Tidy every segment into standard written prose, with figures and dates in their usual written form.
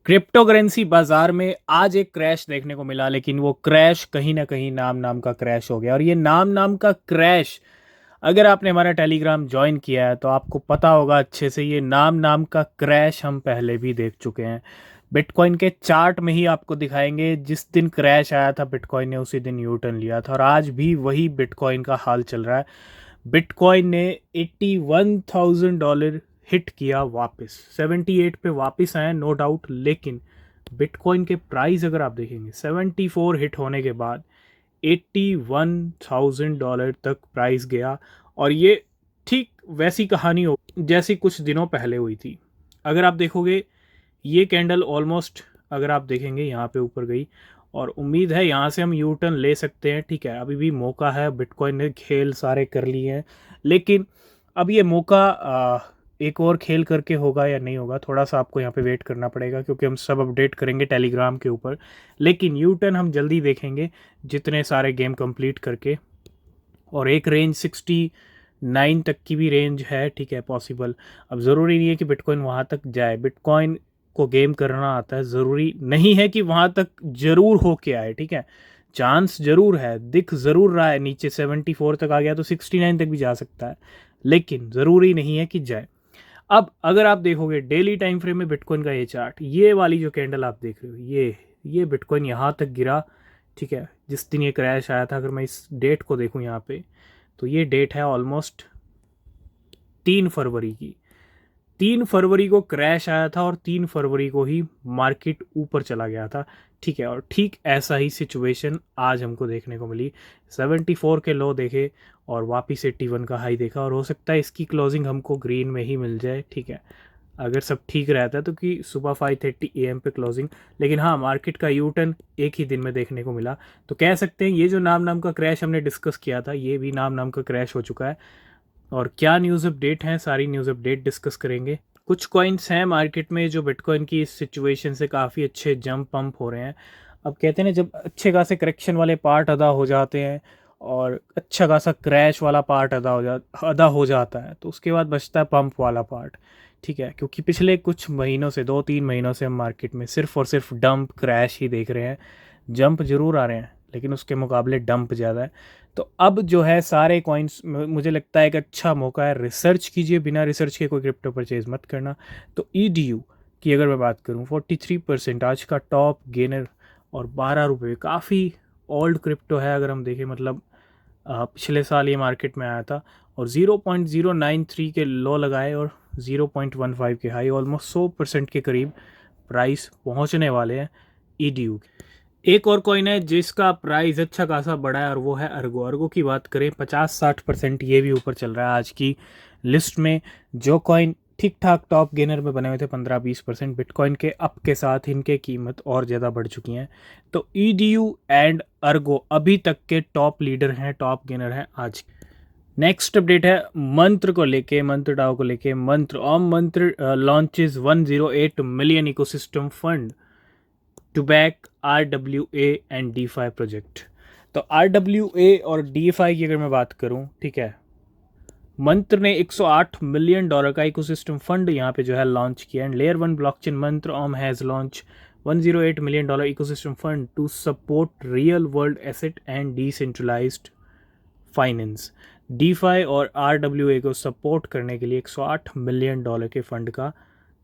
Crypto currency बाजार में आज एक क्रैश देखने को मिला, लेकिन वो क्रैश कहीं ना कहीं नाम नाम का क्रैश हो गया। और ये नाम नाम का क्रैश, अगर आपने हमारा टेलीग्राम ज्वाइन किया है तो आपको पता होगा अच्छे से, ये नाम नाम का क्रैश हम पहले भी देख चुके हैं। बिटकॉइन के चार्ट में ही आपको दिखाएंगे, जिस दिन क्रैश आया था बिटकॉइन ने उसी दिन यू टर्न लिया था, और आज भी वही बिटकॉइन का हाल चल रहा है। बिटकॉइन ने $81,000 हिट किया, वापस 78 पे वापस आए नो डाउट। लेकिन बिटकॉइन के प्राइस अगर आप देखेंगे 74 हिट होने के बाद $81,000 तक प्राइस गया। और ये ठीक वैसी कहानी हो जैसी कुछ दिनों पहले हुई थी। अगर आप देखोगे ये कैंडल ऑलमोस्ट, अगर आप देखेंगे यहाँ पे ऊपर गई, और उम्मीद है यहाँ से हम यू टर्न ले सकते हैं। ठीक है, अभी भी मौका है, बिटकॉइन ने खेल सारे कर लिए हैं, लेकिन अब ये मौका एक और खेल करके होगा या नहीं होगा, थोड़ा सा आपको यहाँ पे वेट करना पड़ेगा, क्योंकि हम सब अपडेट करेंगे टेलीग्राम के ऊपर। लेकिन यू टर्न हम जल्दी देखेंगे जितने सारे गेम कंप्लीट करके। और एक रेंज 69 तक की भी रेंज है, ठीक है, पॉसिबल। अब ज़रूरी नहीं है कि बिटकॉइन वहाँ तक जाए, बिटकॉइन को गेम करना आता है, ज़रूरी नहीं है कि वहाँ तक ज़रूर हो के आए। ठीक है, चांस ज़रूर है, दिख ज़रूर रहा है, नीचे 74 तक आ गया तो 69 तक भी जा सकता है, लेकिन ज़रूरी नहीं है कि जाए। अब अगर आप देखोगे डेली टाइम फ्रेम में बिटकॉइन का ये चार्ट, ये वाली जो कैंडल आप देख रहे हो, ये बिटकॉइन यहाँ तक गिरा। ठीक है, जिस दिन ये क्रैश आया था, अगर मैं इस डेट को देखूँ यहाँ पे, तो ये डेट है ऑलमोस्ट 3 फरवरी की। 3 फरवरी को क्रैश आया था और 3 फरवरी को ही मार्केट ऊपर चला गया था। ठीक है, और ठीक ऐसा ही सिचुएशन आज हमको देखने को मिली। 74 के लो देखे और वापस 81 का हाई देखा, और हो सकता है इसकी क्लोजिंग हमको ग्रीन में ही मिल जाए। ठीक है, अगर सब ठीक रहता है तो, कि सुबह 5:30 AM पे क्लोजिंग। लेकिन हाँ, मार्केट का यू टर्न एक ही दिन में देखने को मिला, तो कह सकते हैं ये जो नाम नाम का क्रैश हमने डिस्कस किया था, ये भी नाम नाम का क्रैश हो चुका है। और क्या न्यूज़ अपडेट हैं, सारी न्यूज़ अपडेट डिस्कस करेंगे। कुछ कॉइन्स हैं मार्केट में जो बिटकॉइन की इस सिचुएशन से काफ़ी अच्छे जंप पंप हो रहे हैं। अब कहते हैं ना, जब अच्छे खासे करेक्शन वाले पार्ट अदा हो जाते हैं और अच्छा खासा क्रैश वाला पार्ट अदा हो जाता है, तो उसके बाद बचता है पंप वाला पार्ट। ठीक है, क्योंकि पिछले कुछ महीनों से, 2-3 महीनों से हम मार्केट में सिर्फ और सिर्फ डंप क्रैश ही देख रहे हैं। जंप जरूर आ रहे हैं, लेकिन उसके मुकाबले डंप ज़्यादा है। तो अब जो है सारे कॉइन्स, मुझे लगता है एक अच्छा मौका है, रिसर्च कीजिए, बिना रिसर्च के कोई क्रिप्टो परचेज मत करना। तो EDU की अगर मैं बात करूं, 43% आज का टॉप गेनर, और ₹12 काफ़ी ओल्ड क्रिप्टो है अगर हम देखें। मतलब पिछले साल ये मार्केट में आया था और 0.093 के लो लगाए और 0.15 के हाई, ऑलमोस्ट 100% के करीब प्राइस पहुंचने वाले हैं EDU के। एक और कॉइन है जिसका प्राइस अच्छा खासा बढ़ा है, और वो है अर्गो। अर्गो की बात करें, 50-60% ये भी ऊपर चल रहा है आज की लिस्ट में। जो कॉइन ठीक ठाक टॉप गेनर में बने हुए थे 15-20%, बिटकॉइन के अप के साथ इनके कीमत और ज़्यादा बढ़ चुकी हैं। तो EDU एंड अर्गो अभी तक के टॉप लीडर हैं, टॉप गेनर हैं आज। नेक्स्ट अपडेट है मंत्र को लेके, मंत्र डाओ को लेके। Om Mantra launches 108 million ecosystem fund to back RWA and DeFi project. तो RWA और DeFi की अगर मैं बात करूं, ठीक है, मंत्र ने $108 मिलियन का इकोसिस्टम फंड यहाँ पे जो है लॉन्च किया। And layer 1 blockchain Mantra OM has launch $108 million ecosystem fund to support real world asset and decentralised finance. DeFi और RWA को सपोर्ट करने के लिए $108 मिलियन के फंड का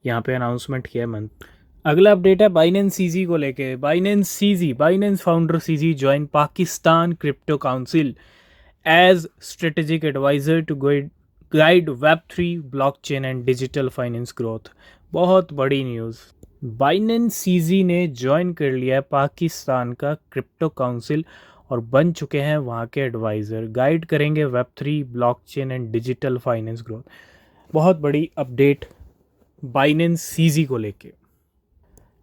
यहाँ पे अनाउंसमेंट किया मंत्र। अगला अपडेट है बाइनेंस CZ को लेके। Binance founder CZ join Pakistan crypto council as strategic advisor to guide Web3 blockchain and digital finance growth. बहुत बड़ी न्यूज़, बाइनेंस CZ ने ज्वाइन कर लिया है पाकिस्तान का क्रिप्टो काउंसिल और बन चुके हैं वहाँ के एडवाइज़र, गाइड करेंगे Web3 blockchain and digital finance growth. बहुत बड़ी अपडेट बाइनेंस CZ को लेके।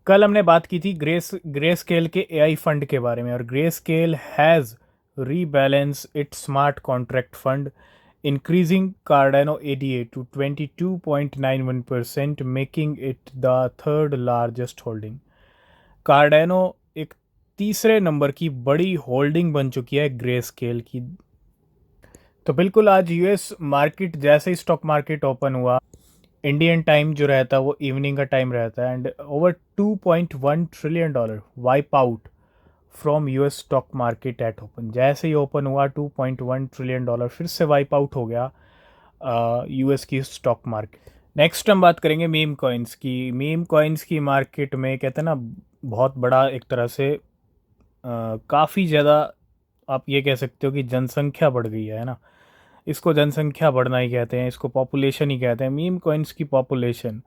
कल हमने बात की थी ग्रे स्केल के AI फंड के बारे में, और Grayscale has rebalance its smart contract fund, increasing Cardano ADA to 22.91%, making it the third largest holding. Cardano एक तीसरे नंबर की बड़ी होल्डिंग बन चुकी है ग्रे स्केल की। तो बिल्कुल आज US मार्केट जैसे ही स्टॉक मार्केट ओपन हुआ, इंडियन टाइम जो रहता है वो इवनिंग का टाइम रहता है, and over 2.1 trillion dollar wipe out from US stock market at open. जैसे ही ओपन हुआ 2.1 ट्रिलियन डॉलर फिर से वाइप आउट हो गया यूएस की स्टॉक मार्केट। नेक्स्ट हम बात करेंगे मीम कॉइन्स की। मीम कॉइन्स की मार्केट में कहते हैं ना बहुत बड़ा एक तरह से काफ़ी ज़्यादा आप ये कह सकते हो कि जनसंख्या बढ़ गई है ना। इसको जनसंख्या बढ़ना ही कहते हैं, इसको पॉपुलेशन ही कहते हैं। मीम कॉइन्स की पॉपुलेशन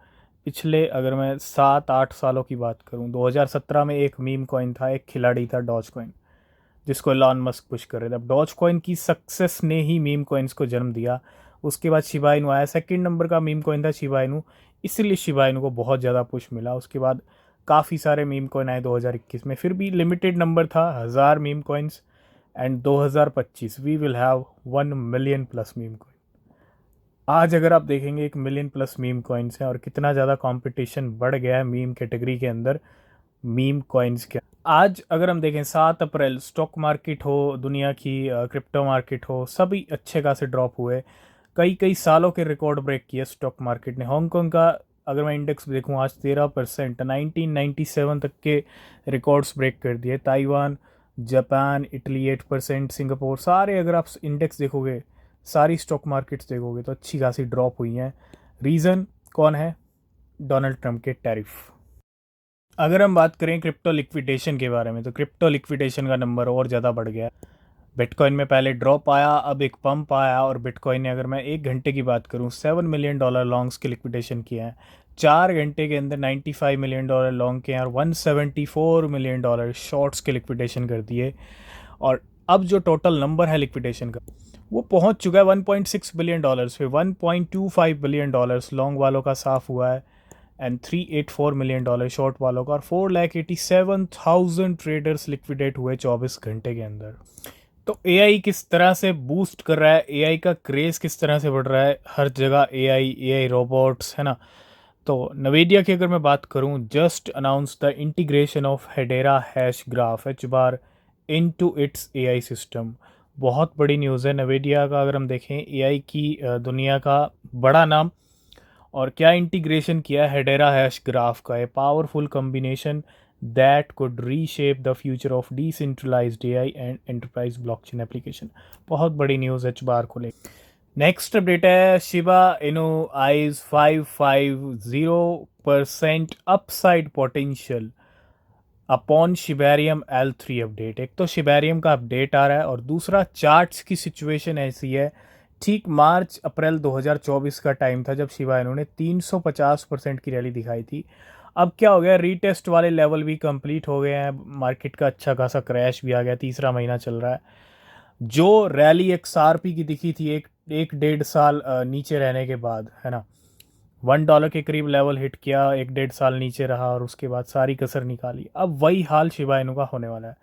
पिछले अगर मैं 7-8 सालों की बात करूं, 2017 में एक मीम कॉइन था, एक खिलाड़ी था डॉज कॉइन, जिसको एलॉन मस्क पुश कर रहे थे। अब डॉज कॉइन की सक्सेस ने ही मीम कॉइन्स को जन्म दिया। उसके बाद शिबा इनू आया, सेकंड नंबर का मीम कॉइन था शिबा इनू, इसलिए शिबा इनू को बहुत ज़्यादा पुश मिला। उसके बाद काफ़ी सारे मीम कॉइन आए 2021 में, फिर भी लिमिटेड नंबर था 1000 meme coins, and 2025 we will have 1 million plus meme coin. आज अगर आप देखेंगे 1 मिलियन प्लस मीम कॉइन्स हैं, और कितना ज़्यादा कंपटीशन बढ़ गया है मीम कैटेगरी के अंदर मीम कॉइन्स के। आज अगर हम देखें 7 अप्रैल, स्टॉक मार्केट हो, दुनिया की क्रिप्टो मार्केट हो, सभी अच्छे खासे ड्रॉप हुए। कई कई सालों के रिकॉर्ड ब्रेक किए स्टॉक मार्केट ने। हांगकांग का अगर मैं इंडेक्स देखूँ आज 13%, 1997 तक के रिकॉर्ड्स ब्रेक कर दिए। ताइवान, जापान, इटली 8%, सिंगापुर, सारे अगर आप इंडेक्स देखोगे, सारी स्टॉक मार्केट्स देखोगे तो अच्छी खासी ड्रॉप हुई हैं। रीज़न कौन है? डोनाल्ड ट्रंप के टैरिफ। अगर हम बात करें क्रिप्टो लिक्विडेशन के बारे में, तो क्रिप्टो लिक्विडेशन का नंबर और ज़्यादा बढ़ गया। बिटकॉइन में पहले ड्रॉप आया, अब एक पंप आया, और बिटकॉइन ने अगर मैं 1 घंटे की बात करूं 7 मिलियन डॉलर लॉन्ग्स के लिक्विडेशन किए हैं। 4 घंटे के अंदर 95 मिलियन डॉलर लॉन्ग के हैं, और 174 मिलियन डॉलर शॉर्ट्स के लिक्विडेशन कर दिए। और अब जो टोटल नंबर है लिक्विडेशन का वो पहुंच चुका है 1.6 बिलियन डॉलर्स पे। 1.25 बिलियन डॉलर्स लॉन्ग वालों का साफ हुआ है, एंड 384 मिलियन डॉलर शॉर्ट वालों का, और 4,87,000 ट्रेडर्स लिक्विडेट हुए 24 घंटे के अंदर। तो एआई किस तरह से बूस्ट कर रहा है, एआई का क्रेज़ किस तरह से बढ़ रहा है, हर जगह एआई रोबोट्स है ना। तो नवेडिया की अगर मैं बात करूं, just announce the integration of Hedera hash graph H bar into its AI system. बहुत बड़ी न्यूज़ है नवेडिया का। अगर हम देखें एआई की दुनिया का बड़ा नाम, और क्या इंटीग्रेशन किया हेडेरा हैश ग्राफ का, a powerful combination that could reshape the future of decentralized AI and enterprise blockchain application। बहुत बड़ी न्यूज़ एच बार को लेकर। नेक्स्ट अपडेट है Shiba Inu eyes 550% upside potential upon Shibarium L3 update. एक तो Shibarium का update आ रहा है, और दूसरा चार्ट्स की सिचुएशन ऐसी है। ठीक मार्च अप्रैल 2024 का टाइम था जब शिबा इनू ने 350% की रैली दिखाई थी। अब क्या हो गया, रीटेस्ट वाले लेवल भी कंप्लीट हो गए हैं, मार्केट का अच्छा खासा क्रैश भी आ गया, तीसरा महीना चल रहा है। जो रैली XRP की दिखी थी एक 1.5 साल नीचे रहने के बाद, है ना, $1 के करीब लेवल हिट किया, 1-1.5 साल नीचे रहा, और उसके बाद सारी कसर निकाली। अब वही हाल शिबा इनू का होने वाला है,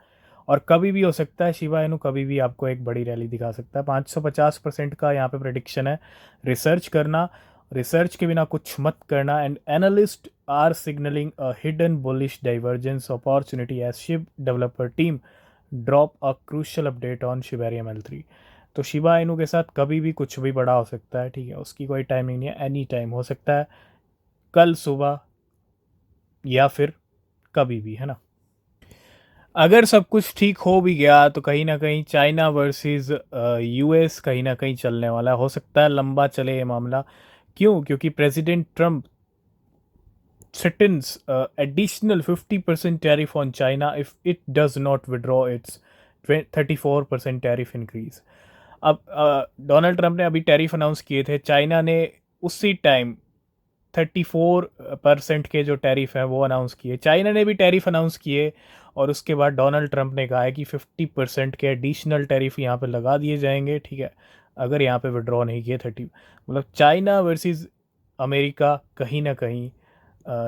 और कभी भी हो सकता है शिबा इनू कभी भी आपको एक बड़ी रैली दिखा सकता है। 550% का यहाँ पे प्रेडिक्शन है। रिसर्च करना, रिसर्च के बिना कुछ मत करना। And analyst are signalling a hidden bullish divergence opportunity as Shib developer team drop a crucial update on Shibarium L3। तो शिबा इनू के साथ कभी भी कुछ भी बड़ा हो सकता है, ठीक है, उसकी कोई टाइमिंग नहीं है, एनी टाइम हो सकता है, कल सुबह या फिर कभी भी, है ना। अगर सब कुछ ठीक हो भी गया तो कहीं ना कहीं चाइना वर्सेस यूएस कहीं ना कहीं चलने वाला है। हो सकता है लंबा चले ये मामला। क्यों? क्योंकि president Trump threatens additional 50% tariff on China if it does not withdraw its 34% tariff increase। अब डोनाल्ड ट्रंप ने अभी टैरिफ अनाउंस किए थे, चाइना ने उसी टाइम 34% के जो टैरिफ हैं वो अनाउंस किए, चाइना ने भी टैरिफ अनाउंस किए, और उसके बाद डोनाल्ड ट्रंप ने कहा है कि 50% के एडिशनल टैरिफ यहाँ पे लगा दिए जाएंगे, ठीक है, अगर यहाँ पे विड्रॉ नहीं किए 30। मतलब चाइना वर्सेस अमेरिका कहीं ना कहीं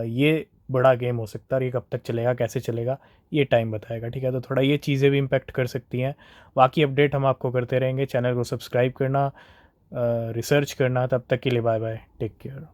ये बड़ा गेम हो सकता है, और ये कब तक चलेगा, कैसे चलेगा, ये टाइम बताएगा, ठीक है। तो थोड़ा ये चीज़ें भी इम्पेक्ट कर सकती हैं। बाकी अपडेट हम आपको करते रहेंगे। चैनल को सब्सक्राइब करना, रिसर्च करना। तब तक के लिए बाय बाय, टेक केयर।